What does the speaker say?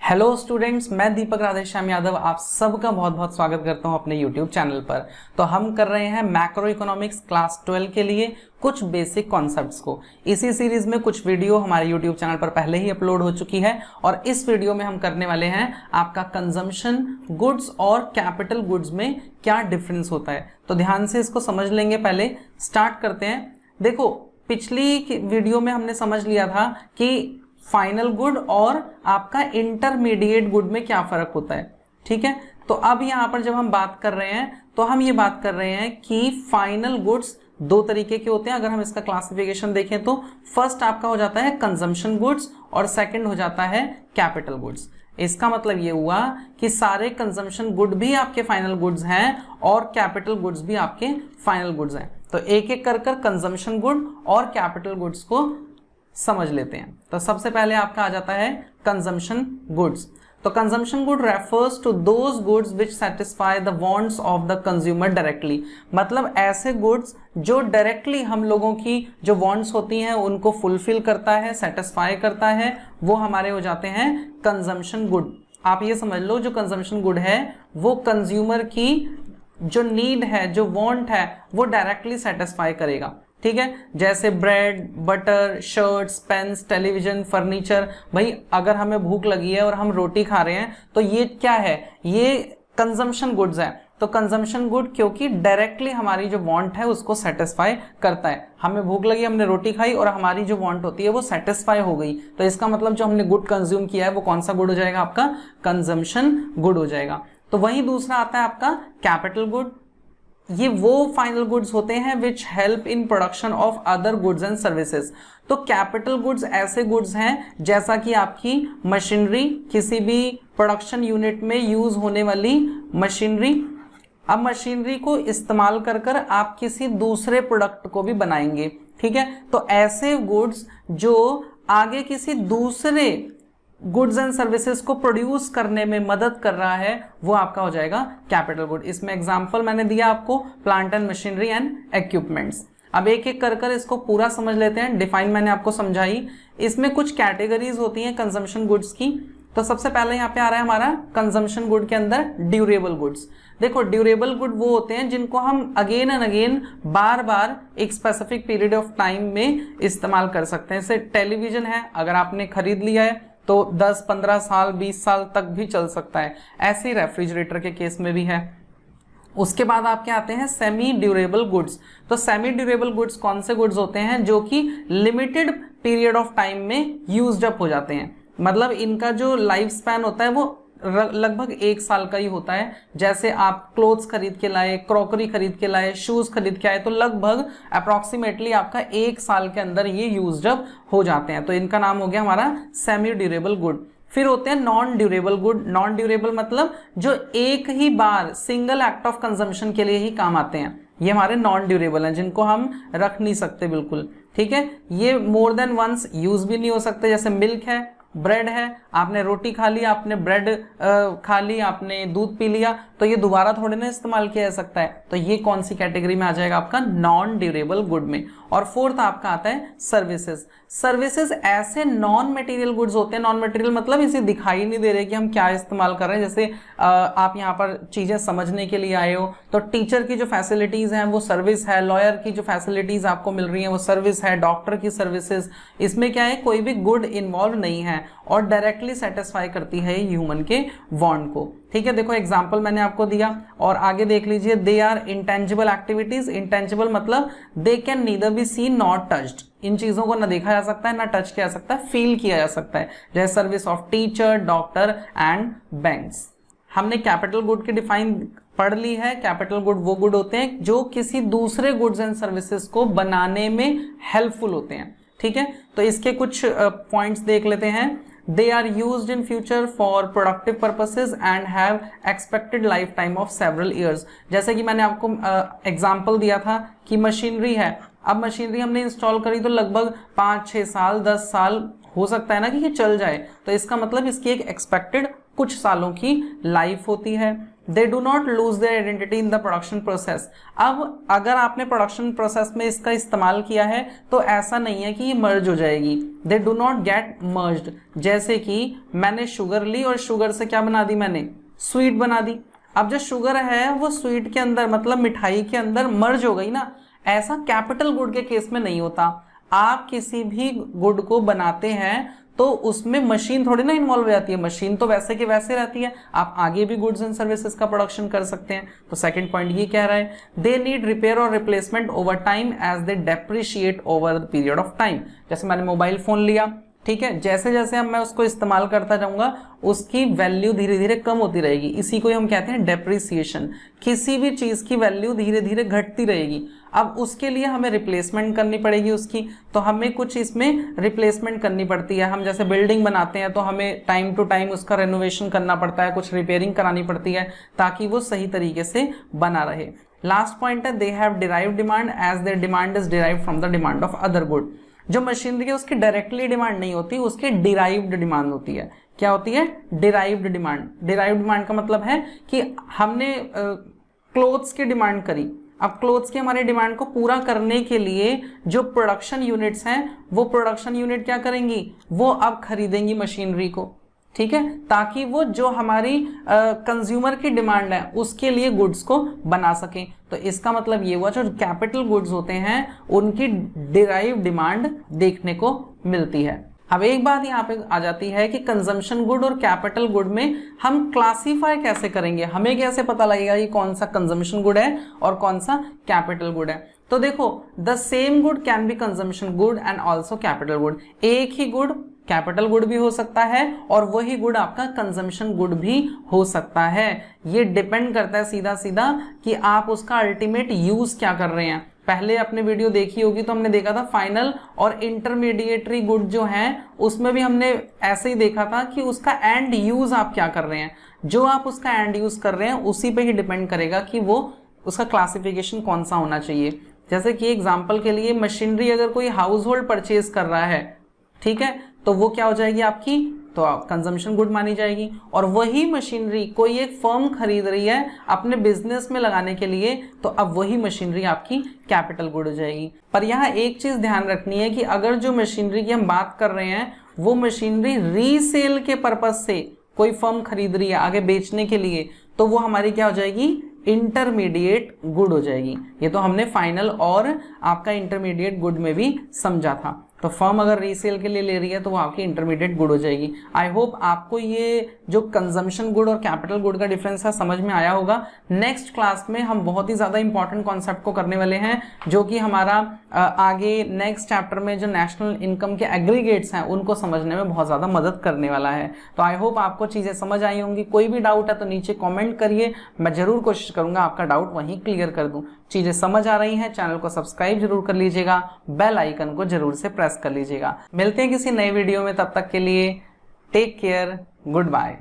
Hello students, मैं दीपक राधेश्याम यादव आप सबका बहुत बहुत स्वागत करता हूं अपने यूट्यूब चैनल पर। तो हम कर रहे हैं मैक्रो इकोनॉमिक्स क्लास 12 के लिए कुछ बेसिक कॉन्सेप्ट्स को। इसी सीरीज में कुछ वीडियो हमारे यूट्यूब चैनल पर पहले ही अपलोड हो चुकी है और इस वीडियो में हम करने वाले हैं आपका कंजम्पशन गुड्स और कैपिटल गुड्स में क्या डिफरेंस होता है। तो ध्यान से इसको समझ लेंगे। पहले स्टार्ट करते हैं। देखो, पिछली वीडियो में हमने समझ लिया था कि फाइनल गुड और आपका इंटरमीडिएट गुड में क्या फर्क होता है। ठीक है, तो अब यहां पर जब हम बात कर रहे हैं तो हम ये बात कर रहे हैं कि फाइनल गुड्स दो तरीके के होते हैं। अगर हम इसका क्लासिफिकेशन देखें तो फर्स्ट आपका हो जाता है कंजम्पशन गुड्स और सेकंड हो जाता है कैपिटल गुड्स। इसका मतलब ये हुआ कि सारे कंजम्पशन गुड भी आपके फाइनल गुड्स हैं और कैपिटल गुड्स भी आपके फाइनल गुड्स हैं। तो एक एक कर कंजम्पशन गुड और कैपिटल गुड्स को समझ लेते हैं। तो सबसे पहले आपका आ जाता है कंजम्पशन गुड्स। तो consumption good refers to those goods which satisfy the wants of the consumer directly. मतलब ऐसे गुड्स जो डायरेक्टली हम लोगों की जो वांट्स होती हैं उनको फुलफिल करता है, सेटिस्फाई करता है, वो हमारे हो जाते हैं कंजम्पशन गुड। आप ये समझ लो, जो कंजम्पशन गुड है वो कंज्यूमर की जो नीड है, जो वांट है, वो डायरेक्टली सेटिस्फाई करेगा। ठीक है, जैसे bread, butter, shirts, pens, television, furniture. भाई अगर हमें भूख लगी है और हम रोटी खा रहे हैं तो ये क्या है, ये कंजम्पशन गुड्स है। तो कंजम्पशन गुड क्योंकि डायरेक्टली हमारी जो वांट है उसको सेटिस्फाई करता है। हमें भूख लगी, हमने रोटी खाई और हमारी जो वांट होती है वो सेटिस्फाई हो गई, तो इसका मतलब जो हमने गुड कंज्यूम किया है वो कौन सा गुड हो जाएगा, आपका कंजम्पशन गुड हो जाएगा। तो वही दूसरा आता है आपका कैपिटल गुड। ये वो फाइनल गुड्स होते हैं which help in production of other goods and services. तो कैपिटल गुड्स ऐसे गुड्स हैं जैसा कि आपकी मशीनरी, किसी भी प्रोडक्शन यूनिट में यूज होने वाली मशीनरी। अब मशीनरी को इस्तेमाल कर आप किसी दूसरे प्रोडक्ट को भी बनाएंगे। ठीक है, तो ऐसे गुड्स जो आगे किसी दूसरे गुड्स एंड सर्विसेज को प्रोड्यूस करने में मदद कर रहा है, वो आपका हो जाएगा कैपिटल गुड। इसमें एग्जांपल मैंने दिया आपको, plant and machinery and equipments. अब एक एक कर इसको पूरा समझ लेते हैं। डिफाइन मैंने आपको समझाई। इसमें कुछ कैटेगरीज होती हैं कंजम्पशन गुड्स की। तो सबसे पहले यहाँ पे आ रहा है हमारा कंजम्पशन गुड के अंदर ड्यूरेबल गुड्स। देखो, ड्यूरेबल गुड वो होते हैं जिनको हम अगेन एंड अगेन बार बार एक स्पेसिफिक पीरियड ऑफ टाइम में इस्तेमाल कर सकते हैं। जैसे टेलीविजन है, अगर आपने खरीद लिया है तो 10, 15 साल, 20 साल तक भी चल सकता है। ऐसे ही रेफ्रिजरेटर के केस में भी है। उसके बाद आपके आते हैं सेमी ड्यूरेबल गुड्स। तो सेमी ड्यूरेबल गुड्स कौन से गुड्स होते हैं, जो कि लिमिटेड पीरियड ऑफ टाइम में यूज्ड अप हो जाते हैं। मतलब इनका जो लाइफ स्पैन होता है वो लगभग 1 साल का ही होता है। जैसे आप क्लोथ्स खरीद के लाए, क्रॉकरी खरीद के लाए, शूज खरीद के आए, तो लगभग अप्रोक्सीमेटली आपका 1 साल के अंदर ये यूज्ड अप हो जाते हैं। तो इनका नाम हो गया हमारा सेमी ड्यूरेबल गुड। फिर होते हैं non durable good. Non durable मतलब जो एक ही बार सिंगल एक्ट ऑफ कंजम्पशन के लिए ही काम आते हैं, ये हमारे नॉन ड्यूरेबल हैं, जिनको हम रख नहीं सकते बिल्कुल। ठीक है, ये मोर देन वंस यूज भी नहीं हो सकते। जैसे मिल्क है, ब्रेड है, आपने रोटी खा ली, आपने ब्रेड खा ली, आपने दूध पी लिया, तो ये दोबारा थोड़े ना इस्तेमाल किया जा सकता है। तो ये कौन सी कैटेगरी में आ जाएगा, आपका नॉन ड्यूरेबल गुड में। और फोर्थ आपका आता है सर्विसेज। सर्विसेज ऐसे नॉन मटेरियल गुड्स होते हैं। नॉन मटेरियल मतलब इसे दिखाई नहीं दे रहे कि हम क्या इस्तेमाल कर रहे हैं। जैसे आप यहाँ पर चीजें समझने के लिए आए हो, तो टीचर की जो फैसिलिटीज हैं वो सर्विस है, लॉयर की जो फैसिलिटीज आपको मिल रही हैं वो सर्विस है, डॉक्टर की सर्विसेज। इसमें क्या है, कोई भी गुड इन्वॉल्व नहीं है और डायरेक्टली सेटिस्फाई करती है ह्यूमन के वांट को। ठीक है, देखो एग्जांपल मैंने आपको दिया और आगे देख लीजिए। They are intangible activities. Intangible मतलब they can neither be seen not touched. इन चीजों को ना देखा जा सकता है, ना टच किया जा सकता है, फील किया जा सकता है। जैसे service of teacher, doctor and banks. हमने कैपिटल गुड की डिफाइन पढ़ ली है। कैपिटल गुड वो गुड होते हैं जो किसी दूसरे गुड्स एंड सर्विसेज को बनाने में हेल्पफुल होते हैं। ठीक है, तो इसके कुछ पॉइंट्स देख लेते हैं। They are used in future for productive purposes and have expected lifetime of several years। जैसे कि मैंने आपको एग्जाम्पल दिया था कि मशीनरी है। अब मशीनरी हमने इंस्टॉल करी तो लगभग 5, 6 साल, 10 साल हो सकता है ना कि ये चल जाए। तो इसका मतलब इसकी एक एक्सपेक्टेड कुछ सालों की लाइफ होती है। They do not lose their identity in the production process. अब अगर आपने प्रोडक्शन प्रोसेस में इसका इस्तेमाल किया है तो ऐसा नहीं है कि ये मर्ज हो जाएगी, they do not gate merged. जैसे कि मैंने शुगर ली और शुगर से क्या बना दी, मैंने स्वीट बना दी। अब जो शुगर है वो स्वीट के अंदर मतलब मिठाई के अंदर मर्ज हो गई ना। ऐसा कैपिटल गुड के केस में नहीं होता। आप किसी भी गुड को बनाते हैं तो उसमें मशीन थोड़ी ना इन्वॉल्व हो जाती है, मशीन तो वैसे के वैसे रहती है। आप आगे भी गुड्स एंड सर्विसेज का प्रोडक्शन कर सकते हैं। तो सेकंड पॉइंट ये कह रहा है, दे नीड रिपेयर और replacement over time as they depreciate over the period of time. जैसे मैंने मोबाइल फोन लिया, ठीक है, जैसे जैसे अब मैं उसको इस्तेमाल करता जाऊंगा उसकी वैल्यू धीरे धीरे कम होती रहेगी। इसी को हम कहते हैं डेप्रिसिएशन। किसी भी चीज की वैल्यू धीरे धीरे घटती रहेगी। अब उसके लिए हमें रिप्लेसमेंट करनी पड़ेगी उसकी, तो हमें कुछ इसमें रिप्लेसमेंट करनी पड़ती है। हम जैसे बिल्डिंग बनाते हैं तो हमें टाइम टू टाइम उसका रेनोवेशन करना पड़ता है, कुछ रिपेयरिंग करानी पड़ती है ताकि वो सही तरीके से बना रहे। लास्ट पॉइंट है, they have derived demand as their demand is derived from the demand of other good. जो मशीनरी है उसकी डायरेक्टली डिमांड नहीं होती, उसकी डिराइव्ड डिमांड होती है। क्या होती है? Derived demand. डिराइव्ड डिमांड का मतलब है कि हमने क्लोथ्स की डिमांड करी। अब क्लोथ्स की हमारी डिमांड को पूरा करने के लिए जो प्रोडक्शन यूनिट्स हैं वो प्रोडक्शन यूनिट क्या करेंगी, वो अब खरीदेंगी मशीनरी को, ठीक है, ताकि वो जो हमारी कंज्यूमर की डिमांड है उसके लिए गुड्स को बना सकें। तो इसका मतलब ये हुआ जो कैपिटल गुड्स होते हैं उनकी डिराइव डिमांड देखने को मिलती है। अब एक बात यहाँ पे आ जाती है कि कंजम्पशन गुड और कैपिटल गुड में हम क्लासीफाई कैसे करेंगे, हमें कैसे पता लगेगा कि कौन सा कंजम्पशन गुड है और कौन सा कैपिटल गुड है। तो देखो, the same good can be consumption good and also capital good. एक ही गुड कैपिटल गुड भी हो सकता है और वही गुड आपका कंजम्पशन गुड भी हो सकता है। ये डिपेंड करता है सीधा सीधा कि आप उसका अल्टीमेट यूज क्या कर रहे हैं। पहले अपने वीडियो देखी होगी तो हमने देखा था फाइनल और इंटरमीडिएटरी गुड जो है उसमें भी हमने ऐसे ही देखा था कि उसका एंड यूज आप क्या कर रहे हैं। जो आप उसका एंड यूज कर रहे हैं उसी पे ही डिपेंड करेगा कि वो उसका क्लासिफिकेशन कौन सा होना चाहिए। जैसे कि एग्जाम्पल के लिए मशीनरी अगर कोई हाउस होल्ड परचेज कर रहा है, ठीक है, तो वो क्या हो जाएगी आपकी, तो कंजम्पशन गुड मानी जाएगी। और वही मशीनरी कोई एक फर्म खरीद रही है अपने बिजनेस में लगाने के लिए, तो अब वही मशीनरी आपकी कैपिटल गुड हो जाएगी। पर यहाँ एक चीज ध्यान रखनी है कि अगर जो मशीनरी की हम बात कर रहे हैं वो मशीनरी रीसेल के पर्पज से कोई फर्म खरीद रही है आगे बेचने के लिए, तो वो हमारी क्या हो जाएगी, इंटरमीडिएट गुड हो जाएगी। ये तो हमने फाइनल और आपका इंटरमीडिएट गुड में भी समझा था। तो फर्म अगर रीसेल के लिए ले रही है तो वो आपकी इंटरमीडिएट गुड हो जाएगी। आई होप आपको ये जो कंजम्पशन गुड और कैपिटल गुड का डिफरेंस है समझ में आया होगा। नेक्स्ट क्लास में हम बहुत ही ज्यादा इंपॉर्टेंट कॉन्सेप्ट को करने वाले हैं जो कि हमारा आगे नेक्स्ट चैप्टर में जो नेशनल इनकम के एग्रीगेट्स हैं उनको समझने में बहुत ज्यादा मदद करने वाला है। तो आई होप आपको चीजें समझ आई होंगी। कोई भी डाउट है तो नीचे कॉमेंट करिए, मैं जरूर कोशिश करूंगा आपका डाउट वहीं क्लियर कर दूं। चीजें समझ आ रही हैं, चैनल को सब्सक्राइब जरूर कर लीजिएगा, बेल आइकन को जरूर से प्रेस कर लीजिएगा। मिलते हैं किसी नए वीडियो में, तब तक के लिए टेक केयर, गुड बाय।